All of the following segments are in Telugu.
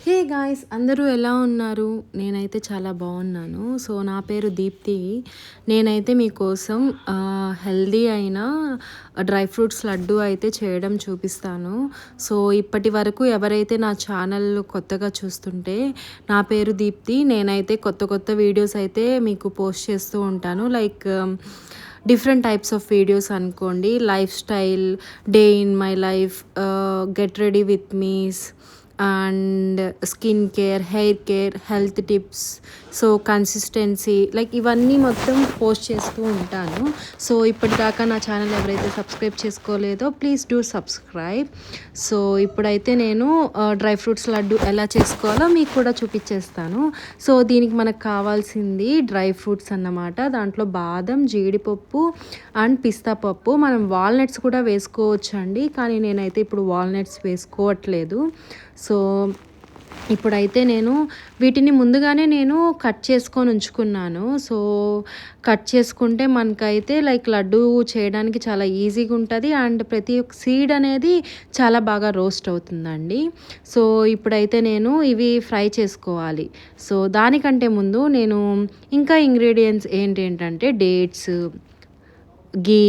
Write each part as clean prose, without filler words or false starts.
హే గాయ్స్, అందరూ ఎలా ఉన్నారు? నేనైతే చాలా బాగున్నాను. సో నా పేరు దీప్తి. నేనైతే మీకోసం హెల్దీ అయిన డ్రై ఫ్రూట్స్ లడ్డు అయితే చేయడం చూపిస్తాను. సో ఇప్పటి వరకు ఎవరైతే నా ఛానల్ కొత్తగా చూస్తుంటే, నా పేరు దీప్తి. నేనైతే కొత్త కొత్త వీడియోస్ అయితే మీకు పోస్ట్ చేస్తూ ఉంటాను. Like different types of videos అనుకోండి. Life style, day in my life, get ready with me's and skin care, hair care, health tips, so consistency, like ఇవన్నీ మొత్తం పోస్ట్ చేస్తూ ఉంటాను. సో ఇప్పటిదాకా నా ఛానల్ ఎవరైతే సబ్స్క్రైబ్ చేసుకోలేదో ప్లీజ్ డూ సబ్స్క్రైబ్. సో ఇప్పుడైతే నేను డ్రై ఫ్రూట్స్ లడ్డు ఎలా చేసుకోవాలో మీకు కూడా చూపించేస్తాను. సో దీనికి మనకు కావాల్సింది డ్రై ఫ్రూట్స్ అన్నమాట. దాంట్లో బాదం, జీడిపప్పు అండ్ పిస్తా పప్పు. మనం వాల్నట్స్ కూడా వేసుకోవచ్చు అండి, కానీ నేనైతే ఇప్పుడు వాల్నట్స్ వేసుకోవట్లేదు. సో ఇప్పుడైతే నేను వీటిని ముందుగానే కట్ చేసుకొని ఉంచుకున్నాను. సో కట్ చేసుకుంటే మనకైతే లైక్ లడ్డు చేయడానికి చాలా ఈజీగా ఉంటుంది అండ్ ప్రతి ఒక్క సీడ్ అనేది చాలా బాగా రోస్ట్ అవుతుందండి. సో ఇప్పుడైతే నేను ఇవి ఫ్రై చేసుకోవాలి. సో దానికంటే ముందు నేను ఇంకా ఇంగ్రీడియంట్స్ ఏంటంటే డేట్స్, గీ,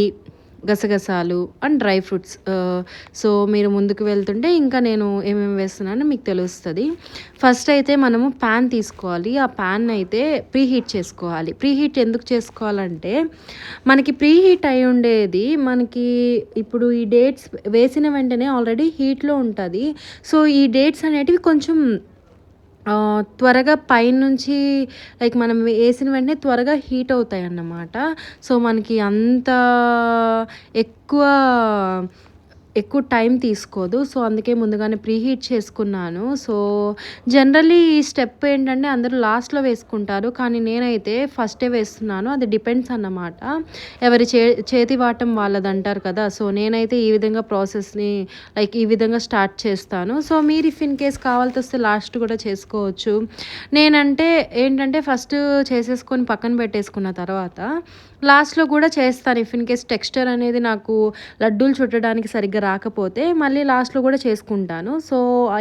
గసగసాలు అండ్ డ్రై ఫ్రూట్స్. సో మీరు ముందుకు వెళ్తుంటే ఇంకా నేను ఏమేమి వేస్తున్నానో మీకు తెలుస్తుంది. ఫస్ట్ అయితే మనము ప్యాన్ తీసుకోవాలి. ఆ ప్యాన్ అయితే ప్రీహీట్ చేసుకోవాలి. ప్రీహీట్ ఎందుకు చేసుకోవాలంటే, మనకి ప్రీహీట్ అయి ఉండేది మనకి ఇప్పుడు ఈ డేట్స్ వేసిన వెంటనే ఆల్రెడీ హీట్లో ఉంటుంది. సో ఈ డేట్స్ అనేటివి కొంచెం త్వరగా పైనుంచి లైక్ మనం వేసిన వెంటనే త్వరగా హీట్ అవుతాయి అన్నమాట. సో మనకి అంత ఎక్కువ ఎక్కువ టైం తీసుకోదు. సో అందుకే ముందుగానే ప్రీహీట్ చేసుకున్నాను. సో జనరల్లీ ఈ స్టెప్ ఏంటంటే అందరూ లాస్ట్లో వేసుకుంటారు, కానీ నేనైతే ఫస్టే వేస్తున్నాను. అది డిపెండ్స్ అన్నమాట, ఎవరి చేతి వాటం వాళ్ళది అంటారు కదా. సో నేనైతే ఈ విధంగా ప్రాసెస్ని లైక్ ఈ విధంగా స్టార్ట్ చేస్తాను. సో మీరు ఇఫ్ ఇన్ కేస్ కావాల్సి వస్తే లాస్ట్ కూడా చేసుకోవచ్చు. నేనంటే ఏంటంటే ఫస్ట్ చేసేసుకొని పక్కన పెట్టేసుకున్న తర్వాత లాస్ట్లో కూడా చేస్తాను. ఇఫ్ ఇన్ కేస్ టెక్స్చర్ అనేది నాకు లడ్డూలు చుట్టడానికి సరిగ్గా రాకపోతే మళ్ళీ లాస్ట్లో కూడా చేసుకుంటాను. సో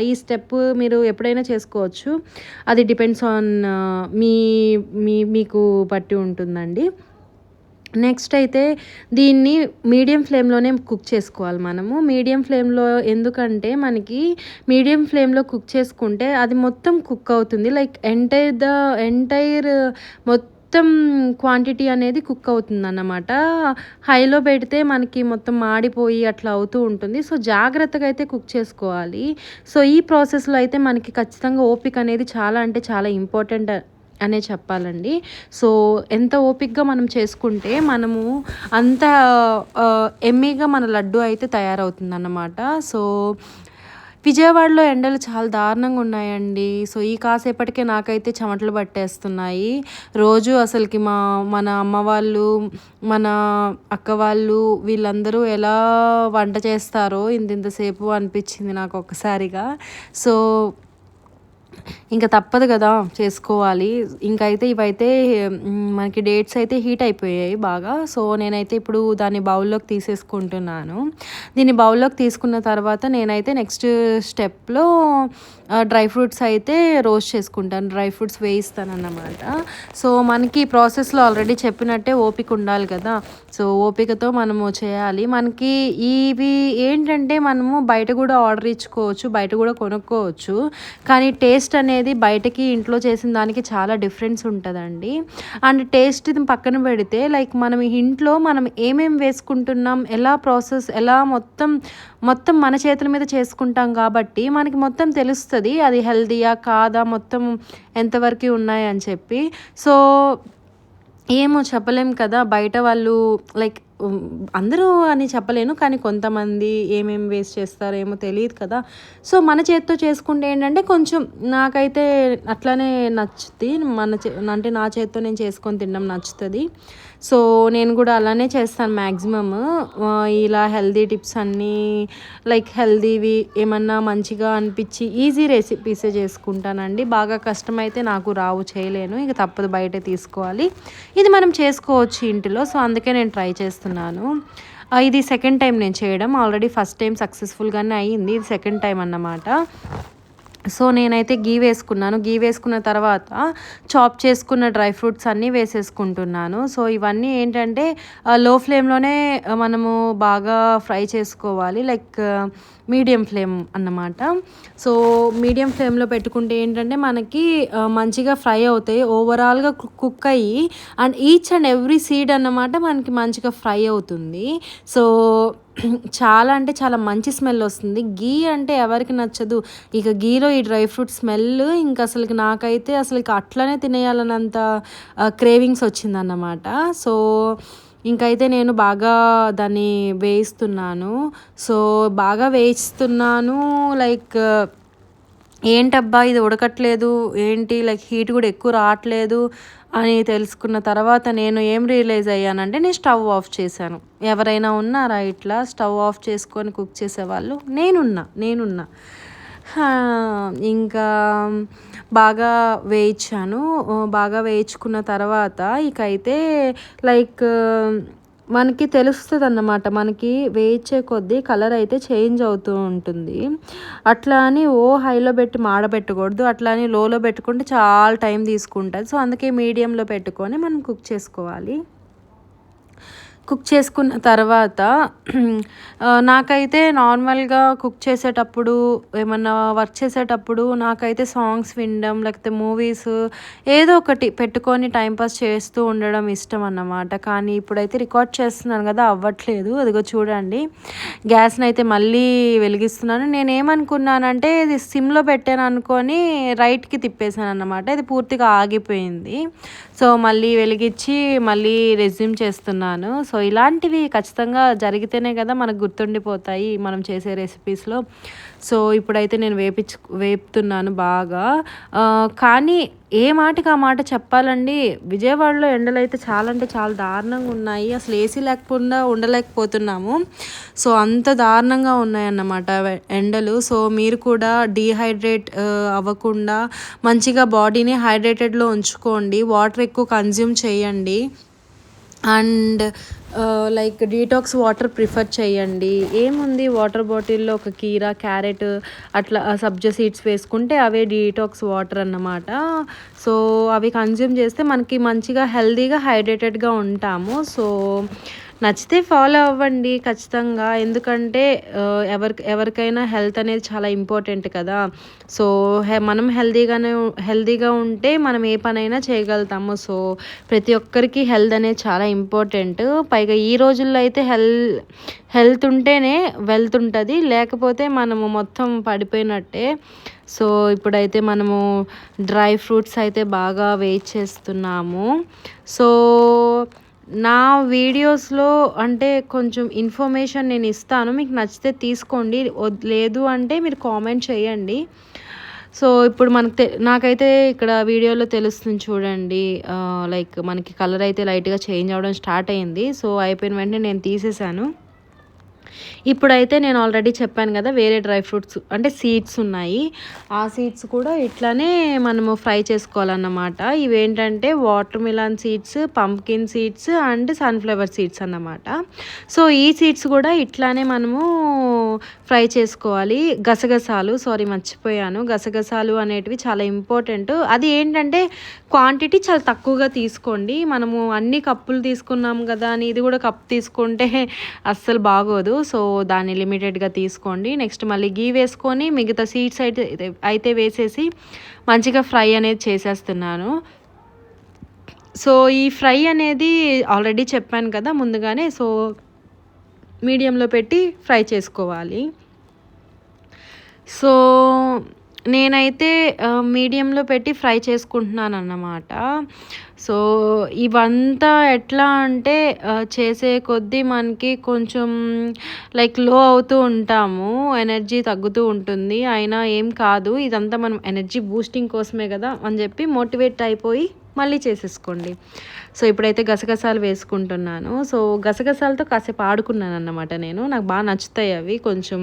ఈ స్టెప్ మీరు ఎప్పుడైనా చేసుకోవచ్చు. అది డిపెండ్స్ ఆన్ మీ మీకు బట్టి ఉంటుందండి. నెక్స్ట్ అయితే దీన్ని మీడియం ఫ్లేమ్లోనే కుక్ చేసుకోవాలి మనము. మీడియం ఫ్లేమ్లో ఎందుకంటే మనకి మీడియం ఫ్లేమ్లో కుక్ చేసుకుంటే అది మొత్తం కుక్ అవుతుంది. లైక్ ఎంటైర్ మొత్తం క్వాంటిటీ అనేది కుక్ అవుతుంది అన్నమాట. హైలో పెడితే మనకి మొత్తం మాడిపోయి అట్లా అవుతూ ఉంటుంది. సో జాగ్రత్తగా అయితే కుక్ చేసుకోవాలి. సో ఈ ప్రాసెస్లో అయితే మనకి ఖచ్చితంగా ఓపిక అనేది చాలా అంటే చాలా ఇంపార్టెంట్ అనే చెప్పాలండి. సో ఎంత ఓపికగా మనం చేసుకుంటే మనము అంత ఎమ్మీగా మన లడ్డు అయితే తయారవుతుందన్నమాట. సో విజయవాడలో ఎండలు చాలా దారుణంగా ఉన్నాయండి. సో ఈ కాసేపటికే నాకైతే చెమటలు పట్టేస్తున్నాయి. రోజు అసలుకి మన అమ్మ వాళ్ళు, మన అక్క వాళ్ళు వీళ్ళందరూ ఎలా వంట చేస్తారో ఇంతసేపు అనిపించింది నాకు ఒక్కసారిగా. సో ఇంకా తప్పదు కదా, చేసుకోవాలి. ఇంకైతే ఇవైతే మనకి డేట్స్ అయితే హీట్ అయిపోయాయి బాగా. సో నేనైతే ఇప్పుడు దాన్ని బౌల్లోకి తీసేసుకుంటున్నాను. దీన్ని బౌల్లోకి తీసుకున్న తర్వాత నేనైతే నెక్స్ట్ స్టెప్లో డ్రై ఫ్రూట్స్ అయితే రోస్ట్ చేసుకుంటాను. డ్రై ఫ్రూట్స్ వేయిస్తాను అన్నమాట. సో మనకి ప్రాసెస్లో ఆల్రెడీ చెప్పినట్టే ఓపిక ఉండాలి కదా. సో ఓపికతో మనము చేయాలి. మనకి ఇవి ఏంటంటే మనము బయట కూడా ఆర్డర్ ఇచ్చుకోవచ్చు, బయట కూడా కొనుక్కోవచ్చు, కానీ టేస్ట్ అనేది బయటకి ఇంట్లో చేసిన దానికి చాలా డిఫరెన్స్ ఉంటుందండి. అండ్ టేస్ట్ పక్కన పెడితే లైక్ మనం ఇంట్లో మనం ఏమేమి వేసుకుంటున్నాం, ఎలా ప్రాసెస్ ఎలా మొత్తం మన చేతుల మీద చేసుకుంటాం కాబట్టి మనకి మొత్తం తెలుస్తుంది అది హెల్తీయా కాదా, మొత్తం ఎంతవరకు ఉన్నాయని చెప్పి. సో ఏమో చెప్పలేం కదా, బయట వాళ్ళు లైక్ అందరూ అని చెప్పలేను, కానీ కొంతమంది ఏమేమి వేస్ట్ చేస్తారో ఏమో తెలియదు కదా. సో మన చేతితో చేసుకుంటే ఏంటంటే కొంచెం నాకైతే అట్లానే నచ్చుతుంది. అంటే నా చేతితో నేను చేసుకొని తినడం నచ్చుతుంది. సో నేను కూడా అలానే చేస్తాను మ్యాక్సిమమ్. ఇలా హెల్దీ టిప్స్ అన్నీ లైక్ హెల్దీవి ఏమన్నా మంచిగా అనిపించి ఈజీ రెసిపీసే చేసుకుంటానండి. బాగా కష్టమైతే నాకు రావు, చేయలేను, ఇక తప్పదు, బయట తీసుకోవాలి. ఇది మనం చేసుకోవచ్చు ఇంటిలో. సో అందుకే నేను ట్రై చేస్తున్నాను. ఇది సెకండ్ టైం నేను చేయడం. ఆల్రెడీ ఫస్ట్ టైం సక్సెస్ఫుల్గానే అయ్యింది, ఇది సెకండ్ టైం అన్నమాట. సో నేనైతే గీ వేసుకున్నాను. గీ వేసుకున్న తర్వాత చాప్ చేసుకున్న డ్రై ఫ్రూట్స్ అన్నీ వేసేసుకుంటున్నాను. సో ఇవన్నీ ఏంటంటే లో ఫ్లేమ్‌లోనే మనము బాగా ఫ్రై చేసుకోవాలి. లైక్ మీడియం ఫ్లేమ్ అన్నమాట. సో మీడియం ఫ్లేమ్‌లో పెట్టుకుంటే ఏంటంటే మనకి మంచిగా ఫ్రై అవుతాయి. ఓవరాల్‌గా కుక్ అయ్యి and each and every seed అన్నమాట మనకి మంచిగా ఫ్రై అవుతుంది. సో చాలా అంటే చాలా మంచి స్మెల్ వస్తుంది. గీ అంటే ఎవరికి నచ్చదు. ఇక గీలో ఈ డ్రై ఫ్రూట్ స్మెల్ ఇంక అసలకి నాకైతే అసలకి అట్లనే తినేయాలన్నంత క్రేవింగ్స్ వచ్చిందన్నమాట. సో ఇంకైతే నేను బాగా దాన్ని వేయిస్తున్నాను. సో బాగా వేయిస్తున్నాను. లైక్ ఏంటబ్బా ఇది ఉడకట్లేదు ఏంటి, లైక్ హీట్ కూడా ఎక్కువ రావట్లేదు అని తెలుసుకున్న తర్వాత నేను ఏం రియలైజ్ అయ్యానంటే నేను స్టవ్ ఆఫ్ చేశాను. ఎవరైనా ఉన్నారా ఇట్లా స్టవ్ ఆఫ్ చేసుకొని కుక్ చేసేవాళ్ళు? నేనున్నా. ఇంకా బాగా వేయించాను. బాగా వేయించుకున్న తర్వాత ఇకైతే లైక్ మనకి తెలుస్తదన్నమాట. మనకి వేయించే కొద్దీ కలర్ అయితే చేంజ్ అవుతూ ఉంటుంది. అట్లా అని హైలో పెట్టి మాడబెట్టకూడదు. అట్లా అని లోలో పెట్టుకుంటే చాలా టైం తీసుకుంటది. సో అందుకే మీడియంలో పెట్టుకొని మనం కుక్ చేసుకోవాలి. కుక్ చేసుకున్న తర్వాత నాకైతే నార్మల్గా కుక్ చేసేటప్పుడు ఏమన్నా వర్క్ చేసేటప్పుడు నాకైతే సాంగ్స్ వినడం లేకపోతే మూవీస్ ఏదో ఒకటి పెట్టుకొని టైంపాస్ చేస్తూ ఉండడం ఇష్టం అన్నమాట. కానీ ఇప్పుడైతే రికార్డ్ చేస్తున్నాను కదా అవ్వట్లేదు. అదిగో చూడండి గ్యాస్ని అయితే మళ్ళీ వెలిగిస్తున్నాను. నేనేమనుకున్నానంటే ఇది సిమ్లో పెట్టాను అనుకొని రైట్కి తిప్పేశాను అన్నమాట. ఇది పూర్తిగా ఆగిపోయింది. సో మళ్ళీ వెలిగించి మళ్ళీ రెజ్యూమ్ చేస్తున్నాను. సో ఇలాంటివి ఖచ్చితంగా జరిగితేనే కదా మనకు గుర్తుండిపోతాయి మనం చేసే రెసిపీస్లో. సో ఇప్పుడైతే నేను వేపుతున్నాను బాగా. కానీ ఏ మాటకి ఆ మాట చెప్పాలండి, విజయవాడలో ఎండలు అయితే చాలా అంటే చాలా దారుణంగా ఉన్నాయి. అసలు ఏసీ లేకుండా ఉండలేకపోతున్నాము. సో అంత దారుణంగా ఉన్నాయన్నమాట ఎండలు. సో మీరు కూడా డీహైడ్రేట్ అవ్వకుండా మంచిగా బాడీని హైడ్రేటెడ్లో ఉంచుకోండి. వాటర్ ఎక్కువ కన్జ్యూమ్ చేయండి. And like detox water prefer చేయండి. ఏముంది వాటర్ బాటిల్లో ఒక కీరా, క్యారెట్ అట్లా సబ్జా సీడ్స్ వేసుకుంటే అవే డీటాక్స్ వాటర్ అన్నమాట. సో అవి కన్జ్యూమ్ చేస్తే మనకి మంచిగా హెల్తీగా హైడ్రేటెడ్గా ఉంటాము. సో నచ్చితే ఫాలో అవ్వండి ఖచ్చితంగా. ఎందుకంటే ఎవరికైనా హెల్త్ అనేది చాలా ఇంపార్టెంట్ కదా. సో మనం హెల్తీగా ఉంటే మనం ఏ పనైనా చేయగలుగుతాము. సో ప్రతి ఒక్కరికి హెల్త్ అనేది చాలా ఇంపార్టెంట్. పైగా ఈ రోజుల్లో అయితే హెల్త్ ఉంటేనే వెల్త్ ఉంటుంది, లేకపోతే మనము మొత్తం పడిపోయినట్టే. సో ఇప్పుడైతే మనము డ్రై ఫ్రూట్స్ అయితే బాగా వెయిట్ చేస్తున్నాము. సో నా వీడియోస్లో అంటే కొంచెం ఇన్ఫర్మేషన్ నేను ఇస్తాను, మీకు నచ్చితే తీసుకోండి, లేదు అంటే మీరు కామెంట్ చేయండి. సో ఇప్పుడు నాకైతే ఇక్కడ వీడియోలో తెలుస్తుంది చూడండి. లైక్ మనకి కలర్ అయితే లైట్గా చేంజ్ అవ్వడం స్టార్ట్ అయింది. సో అయిపోయిన వెంటనే నేను తీసేసాను. ఇప్పుడైతే నేను ఆల్రెడీ చెప్పాను కదా వేరే డ్రై ఫ్రూట్స్ అంటే సీడ్స్ ఉన్నాయి. ఆ సీడ్స్ కూడా ఇట్లానే మనము ఫ్రై చేసుకోవాలన్నమాట. ఇవేంటంటే water melon seeds, pumpkin seeds and sunflower seeds అన్నమాట. సో ఈ సీడ్స్ కూడా ఇట్లానే మనము ఫ్రై చేసుకోవాలి. మర్చిపోయాను, గసగసాలు అనేటివి చాలా ఇంపార్టెంట్. అది ఏంటంటే క్వాంటిటీ చాలా తక్కువగా తీసుకోండి. మనము అన్ని కప్పులు తీసుకున్నాం కదా అని ఇది కూడా కప్ తీసుకుంటే అస్సలు బాగోదు. సో దాన్ని లిమిటెడ్గా తీసుకోండి. నెక్స్ట్ మళ్ళీ గీ వేసుకొని మిగతా సీడ్స్ అయితే వేసేసి మంచిగా ఫ్రై అనేది చేసేస్తున్నాను. సో ఈ ఫ్రై అనేది ఆల్రెడీ చెప్పాను కదా ముందుగానే. సో మీడియంలో పెట్టి ఫ్రై చేసుకోవాలి. సో నేనైతే మీడియంలో పెట్టి ఫ్రై చేసుకుంటున్నాను అన్నమాట. సో ఇవంతా ఎట్లా అంటే చేసే కొద్దీ మనకి కొంచెం లైక్ లో అవుతూ ఉంటాము, ఎనర్జీ తగ్గుతూ ఉంటుంది. అయినా ఏం కాదు, ఇదంతా మనం ఎనర్జీ బూస్టింగ్ కోసమే కదా అని చెప్పి మోటివేట్ అయిపోయి మళ్ళీ చేసేసుకోండి. సో ఇప్పుడైతే గసగసాలు వేసుకుంటున్నాను. సో గసగసాలతో కాసేపు ఆడుకున్నాను అన్నమాట నేను. నాకు బాగా నచ్చుతాయి అవి, కొంచెం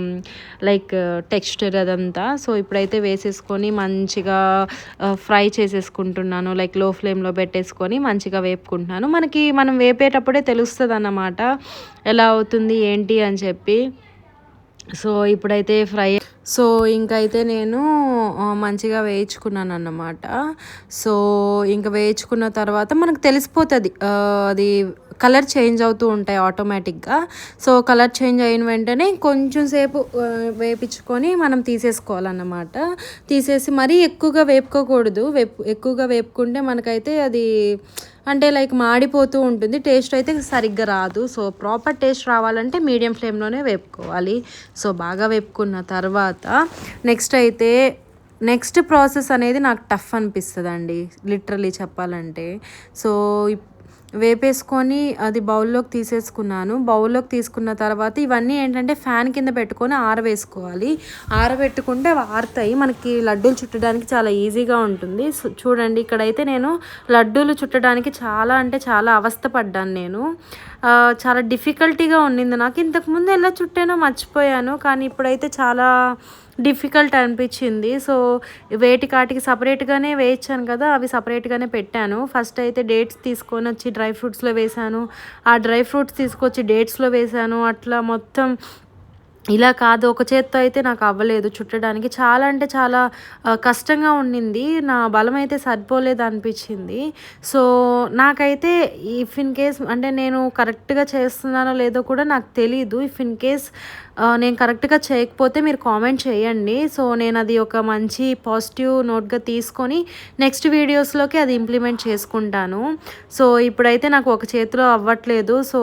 లైక్ టెక్స్చర్ అదంతా. సో ఇప్పుడైతే వేసేసుకొని మంచిగా ఫ్రై చేసేసుకుంటున్నాను. లైక్ లో ఫ్లేమ్లో పెట్టేసుకొని మంచిగా వేపుకుంటున్నాను. మనం వేపేటప్పుడే తెలుస్తుంది అన్నమాట ఎలా అవుతుంది ఏంటి అని చెప్పి. సో ఇప్పుడైతే సో ఇంకైతే నేను మంచిగా వేయించుకున్నానన్నమాట. సో ఇంక వేయించుకున్న తర్వాత మనకు తెలిసిపోతది. అది కలర్ చేంజ్ అవుతూ ఉంటాయి ఆటోమేటిక్‌గా. సో కలర్ చేంజ్ అయిన వెంటనే కొంచెం సేపు వేపించుకొని మనం తీసేసుకోవాలన్నమాట. తీసేసి మరీ ఎక్కువగా వేపుకోకూడదు. ఎక్కువగా వేపుకుంటే మనకైతే అది అంటే లైక్ మాడిపోతూ ఉంటుంది. టేస్ట్ అయితే సరిగ్గా రాదు. సో ప్రాపర్ టేస్ట్ రావాలంటే మీడియం ఫ్లేమ్‌లోనే వేపుకోవాలి. సో బాగా వేపుకున్న తర్వాత నెక్స్ట్ ప్రాసెస్ అనేది నాకు టఫ్ అనిపిస్తదండి లిటరల్లీ చెప్పాలంటే. సో వేపేసుకొని అది బౌల్లోకి తీసేసుకున్నాను. బౌల్లోకి తీసుకున్న తర్వాత ఇవన్నీ ఏంటంటే ఫ్యాన్ కింద పెట్టుకొని ఆరవేసుకోవాలి. ఆరబెట్టుకుంటే అవి ఆరుతాయి. మనకి లడ్డూలు చుట్టడానికి చాలా ఈజీగా ఉంటుంది. సో చూడండి ఇక్కడైతే నేను లడ్డూలు చుట్టడానికి చాలా అంటే చాలా అవస్థ పడ్డాను నేను. చాలా డిఫికల్టీగా ఉండింది నాకు. ఇంతకుముందు ఎలా చుట్టానో మర్చిపోయాను. కానీ ఇప్పుడైతే చాలా డిఫికల్ట్ అనిపించింది. సో వేటికాటికి సపరేట్గానే వేయించాను కదా, అవి సపరేట్గానే పెట్టాను. ఫస్ట్ అయితే డేట్స్ తీసుకొని వచ్చి డ్రై ఫ్రూట్స్లో వేసాను. ఆ డ్రై ఫ్రూట్స్ తీసుకొచ్చి డేట్స్లో వేసాను. అట్లా మొత్తం ఇలా కాదు, ఒక చేత్తో అయితే నాకు అవ్వలేదు చుట్టడానికి. చాలా అంటే చాలా కష్టంగా ఉండింది. నా బలం అయితే సరిపోలేదు అనిపించింది. సో నాకైతే ఇఫ్ ఇన్ కేస్ అంటే నేను కరెక్ట్గా చేస్తున్నానో లేదో కూడా నాకు తెలీదు. ఇఫ్ ఇన్ కేస్ నేను కరెక్ట్గా చేయకపోతే మీరు కామెంట్ చేయండి. సో నేను అది ఒక మంచి పాజిటివ్ నోట్గా తీసుకొని నెక్స్ట్ వీడియోస్లోకి అది ఇంప్లిమెంట్ చేసుకుంటాను. సో ఇప్పుడైతే నాకు ఒక చేతిలో అవ్వట్లేదు. సో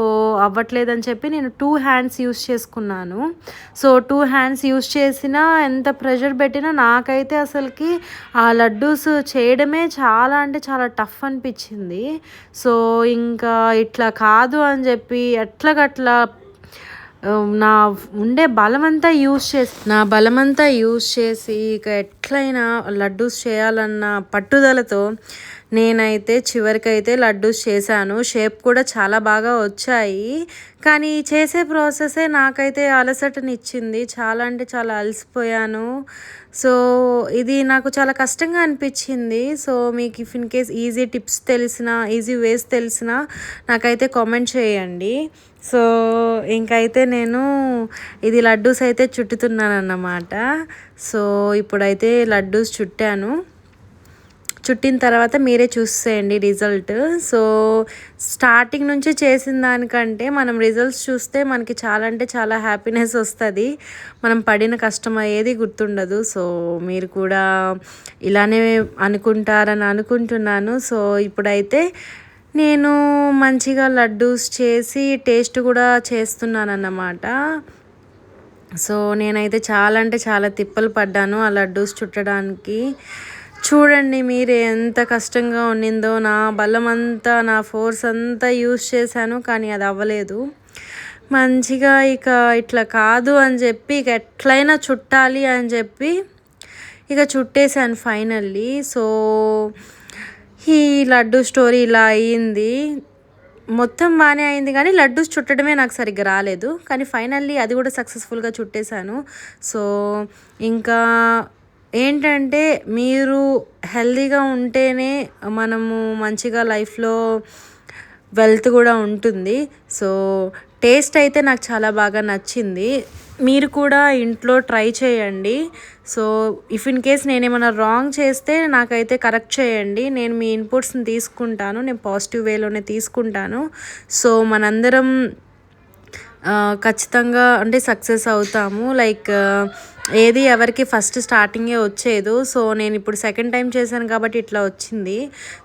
అవ్వట్లేదని చెప్పి నేను 2 హ్యాండ్స్ యూస్ చేసుకున్నాను. సో 2 హ్యాండ్స్ యూస్ చేసినా ఎంత ప్రెషర్ పెట్టినా నాకైతే అసలుకి ఆ లడ్డూస్ చేయడమే చాలా అంటే చాలా టఫ్ అనిపించింది. సో ఇంకా ఇట్లా కాదు అని చెప్పి ఎట్లాగట్లా నా బలమంతా యూస్ చేసి ఇక ఎట్లయినా లడ్డూస్ చేయాలన్న పట్టుదలతో నేనైతే చివరికైతే లడ్డూస్ చేశాను. షేప్ కూడా చాలా బాగా వచ్చాయి. కానీ చేసే ప్రాసెసే నాకైతే అలసటనిచ్చింది. చాలా అంటే చాలా అలసిపోయాను. సో ఇది నాకు చాలా కష్టంగా అనిపించింది. సో మీకు if in case easy tips తెలిసినా, ఈజీ వేస్ తెలిసినా నాకైతే కామెంట్ చేయండి. సో ఇంకైతే నేను ఇది లడ్డూస్ అయితే చుట్టుతున్నాను అన్నమాట. సో ఇప్పుడైతే లడ్డూస్ చుట్టిన తర్వాత మీరే చూసేయండి రిజల్ట్. సో స్టార్టింగ్ నుంచి చేసిన దానికంటే మనం రిజల్ట్స్ చూస్తే మనకి చాలా అంటే చాలా హ్యాపీనెస్ వస్తుంది. మనం పడిన కష్టం ఏది గుర్తుండదు. సో మీరు కూడా ఇలానే అనుకుంటారని అనుకుంటున్నాను. సో ఇప్పుడైతే నేను మంచిగా లడ్డూస్ చేసి టేస్ట్ కూడా చేస్తున్నాను అన్నమాట. సో నేనైతే చాలా అంటే చాలా తిప్పలు పడ్డాను ఆ లడ్డూస్ చుట్టడానికి. చూడండి మీరు ఎంత కష్టంగా ఉండిందో. నా బలం అంతా, నా ఫోర్స్ అంతా యూస్ చేశాను, కానీ అది అవ్వలేదు. మంచిగా ఇక ఇట్లా కాదు అని చెప్పి ఇక ఎట్లయినా చుట్టాలి అని చెప్పి ఇక చుట్టేశాను ఫైనల్లీ. సో ఈ లడ్డు స్టోరీ ఇలా అయ్యింది. మొత్తం బాగానే అయింది కానీ లడ్డూస్ చుట్టడమే నాకు సరిగ్గా రాలేదు. కానీ ఫైనల్లీ అది కూడా సక్సెస్ఫుల్గా చుట్టేశాను. సో ఇంకా ఏంటంటే మీరు హెల్తీగా ఉంటేనే మనము మంచిగా లైఫ్లో వెల్త్ కూడా ఉంటుంది. సో టేస్ట్ అయితే నాకు చాలా బాగా నచ్చింది. మీరు కూడా ఇంట్లో ట్రై చేయండి. సో ఇఫ్ ఇన్ కేస్ నేనేమైనా రాంగ్ చేస్తే నాకైతే కరెక్ట్ చేయండి. నేను మీ ఇన్పుట్స్ని తీసుకుంటాను. నేను పాజిటివ్ వేలోనే తీసుకుంటాను. సో మనందరం ఖచ్చితంగా అంటే సక్సెస్ అవుతాము. లైక్ ఏది ఎవరికి ఫస్ట్ స్టార్టింగే వచ్చేదు. సో నేను ఇప్పుడు సెకండ్ టైం చేశాను కాబట్టి ఇట్లా వచ్చింది.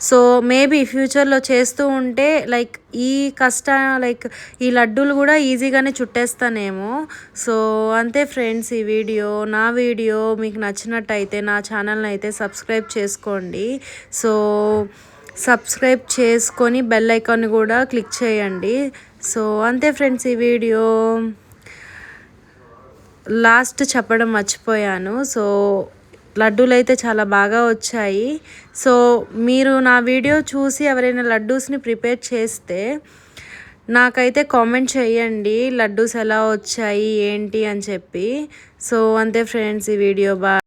సో మేబీ ఫ్యూచర్లో చేస్తూ ఉంటే లైక్ ఈ లడ్డూలు కూడా ఈజీగానే చుట్టేస్తానేమో. సో అంతే ఫ్రెండ్స్, నా వీడియో మీకు నచ్చినట్టయితే నా ఛానల్ని అయితే సబ్స్క్రైబ్ చేసుకోండి. సో సబ్స్క్రైబ్ చేసుకొని బెల్ ఐకాన్ని కూడా క్లిక్ చేయండి. సో అంతే ఫ్రెండ్స్, ఈ వీడియో లాస్ట్ చెప్పడం మర్చిపోయాను. సో లడ్డూలు అయితే చాలా బాగా వచ్చాయి. సో మీరు నా వీడియో చూసి ఎవరైనా లడ్డూస్ని ప్రిపేర్ చేస్తే నాకైతే కామెంట్ చేయండి లడ్డూస్ ఎలా వచ్చాయి ఏంటి అని చెప్పి. సో అంతే ఫ్రెండ్స్, ఈ వీడియో